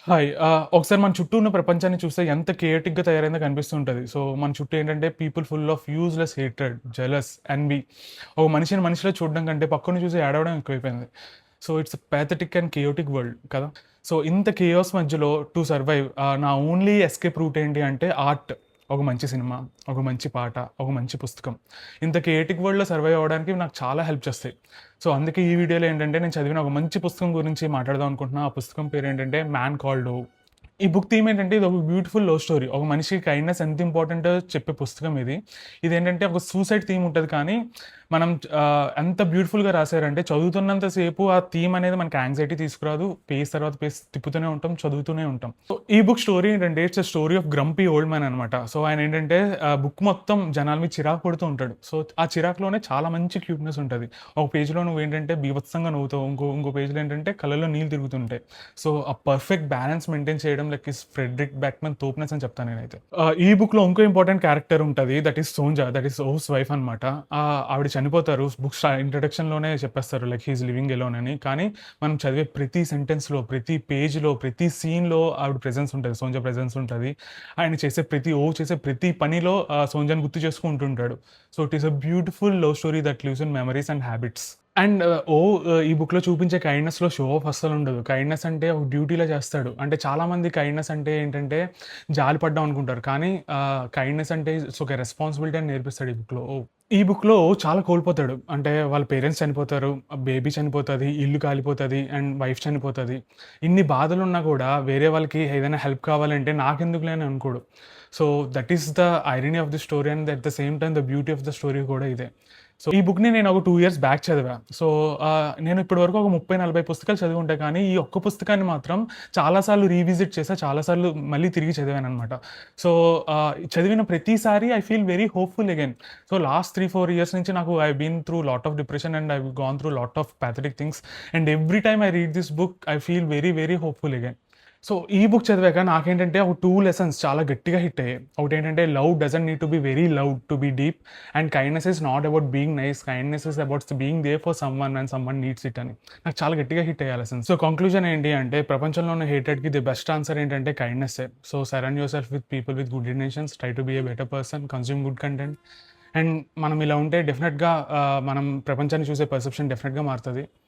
Hi. ఒకసారి మన చుట్టూ ఉన్న ప్రపంచాన్ని చూస్తే ఎంత కేయటిక్‌గా తయారైందో కనిపిస్తూ ఉంటది. సో, మన చుట్టూ ఏంటంటే people full of useless hatred, jealous, envy. ఒక మనిషిని మనిషిలా చూడడం కంటే పక్కన చూసి ఏడవడం ఎక్కువైపోయింది. So, it's pathetic and chaotic world కదా! సో, ఇంత కేయాస్ మధ్యలో టు సర్వైవ్ నా ఓన్లీ ఎస్కేప్ రూట్ ఏంటి అంటే ఆర్ట్. ఒక మంచి సినిమా, ఒక మంచి పాట, ఒక మంచి పుస్తకం. ఇంత కేయటిక్ వరల్డ్‌లో సర్వైవ్ అవ్వడానికి నాకు చాలా హెల్ప్ చేస్తాయి. సో, అందుకే ఈ వీడియోలో ఏంటంటే నేను చదివిన ఒక మంచి పుస్తకం గురించి మాట్లాడదాం అనుకుంటున్నా. ఆ పుస్తకం పేరేంటంటే 'మ్యాన్ కాల్డ్ ఓ'. ఈ బుక్ థీమ్ ఏంటంటే ఇది ఒక బ్యూటిఫుల్ లవ్ స్టోరీ. ఒక మనిషికి కైండ్‌నెస్ ఎంత ఇంపార్టెంటో చెప్పే పుస్తకం ఇది. ఇదేంటంటే ఒక సూసైడ్ థీమ్ ఉంటది కానీ మనం ఎంత బ్యూటిఫుల్‌గా రాసారంటే చదువుతున్నంత సేపు ఆ థీమ్ అనేది మనకి యాంగ్జైటీ తీసుకురాదు. పేజ్ తర్వాత పేజ్ తిప్పుతూనే ఉంటాం, చదువుతూనే ఉంటాం. సో, ఈ బుక్ స్టోరీ ఏంటంటే it's a story of grumpy old man అనమాట. సో, ఆయన ఏంటంటే బుక్ మొత్తం జనాల మీద చిరాకు పడుతూ ఉంటాడు. సో, ఆ చిరాకులోనే చాలా మంచి క్యూట్‌నెస్ ఉంటది. ఒక పేజ్‌లో నువ్వేంటంటే బీభత్సంగా నవ్వుతావు. ఇంకో పేజ్‌లో ఏంటంటే కళ్ళలో నీళ్ళు తిరుగుతుంటాయి. సో, ఆ పర్ఫెక్ట్ బ్యాలెన్స్ మెయింటైన్ చేయడం లైక్ ఈస్ ఫ్రెడరిక్ బ్యాక్‌మన్ తోపునెస్ అని చెప్తాను నేనైతే. ఈ బుక్‌లో ఇంకో ఇంపార్టెంట్ క్యారెక్టర్ ఉంటది. That is Sonja. That is Ove's wife అనమాట. ఆవిడ చనిపోతారు. బుక్ ఇంట్రడక్షన్‌లోనే చెప్పేస్తారు like he is living alone అని. కానీ మనం చదివే ప్రతి సెంటెన్స్‌లో, ప్రతి పేజ్‌లో, ప్రతి సీన్‌లో ఆవిడ ప్రెజెన్స్ ఉంటది. సోంజా ప్రెజెన్స్ ఉంటది. ఆయన చేసే ప్రతి పనిలో సోంజాని గుర్తు చేసుకుంటుంటాడు. So, it is a beautiful love story that lives in memories and habits. And ఈ బుక్‌లో చూపించే కైండ్‌నెస్‌లో షో ఆఫ్ అస్సలుండదు. కైండ్‌నెస్ అంటే ఒక డ్యూటీలా చేస్తాడు. అంటే చాలామంది కైండ్‌నెస్ అంటే ఏంటంటే జాలి పడ్డం అనుకుంటారు. కానీ కైండ్‌నెస్ అంటే ఇట్స్ ఒక రెస్పాన్సిబిలిటీ అని నేర్పిస్తాడు ఈ బుక్‌లో. ఈ బుక్‌లో చాలా కోల్పోతాడు. అంటే వాళ్ళ పేరెంట్స్ చనిపోతారు, బేబీ చనిపోతది, ఇల్లు కాలిపోతది అండ్ వైఫ్ చనిపోతది. ఇన్ని బాధలున్నా కూడా వేరే వాళ్ళకి ఏదైనా హెల్ప్ కావాలంటే నాకెందుకులే అని అనుకోడు. So, that is the irony of the story and at the same time the beauty of the story కూడా ఇదే. సో, ఈ బుక్‌ని నేను ఒక 2 ఇయర్స్ బ్యాక్ చదివా. సో, నేను ఇప్పటి వరకు ఒక 30, 40 పుస్తకాలు చదివి ఉంటా. కానీ ఈ ఒక్క పుస్తకాన్ని మాత్రం చాలా సార్లు రీవిజిట్ చేశా. చాలా సార్లు మళ్ళీ తిరిగి చదివాననమాట. సో, చదివిన ప్రతిసారి I feel very hopeful again. So, last 3, 4 years నుంచి నాకు I been through lot of depression and I've gone through lot of pathetic things. And every time I read this book I feel very, very hopeful again. So, ఈ book చదివాక నాకేంటంటే ఒక 2 lessons చాలా గట్టిగా hit అయ్యాయి. ఒకటేంటంటే love doesn't need to be very loud to be deep and kindness is not about being nice. Kindness is about being there for someone and someone needs it అని. నాకు చాలా గట్టిగా హిట్ అయ్యాయి ఆ లెసన్స్. సో, కంక్లూజన్ ఏంటి అంటే ప్రపంచంలో ఉన్న హేట్రెడ్‌కి ది బెస్ట్ ఆన్సర్ ఏంటంటే కైండ్‌నెస్సే. So, surround yourself with people with good intentions. Try to be a better person. Consume good content. And మనం ఇలా ఉంటే డెఫినెట్‌గా మనం ప్రపంచాన్ని చూసే పర్సెప్షన్ డెఫినెట్‌గా మారుతది.